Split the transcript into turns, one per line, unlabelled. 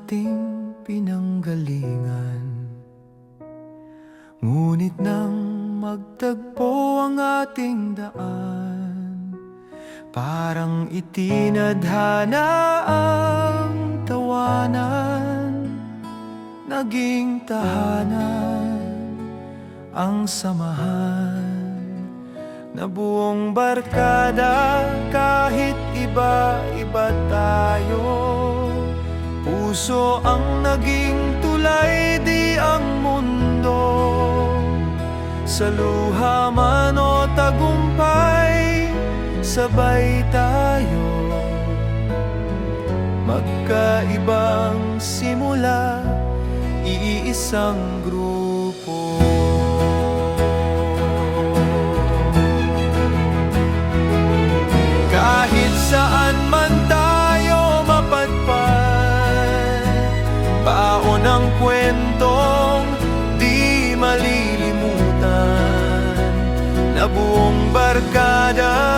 ating pinanggalingan. Ngunit nang magtagpo ang ating daan, parang itinadhana ang tawanan. Naging tahanan ang samahan na buong barkada. Kahit iba-iba tayo, puso ang naging tulay, di ang mundo. Sa luha man o tagumpay, sabay tayo. Magkaibang simula, iisang grupo. Kahit saan man tayo mapadpad, baon ang kwentong di malilimutan, na buong barkada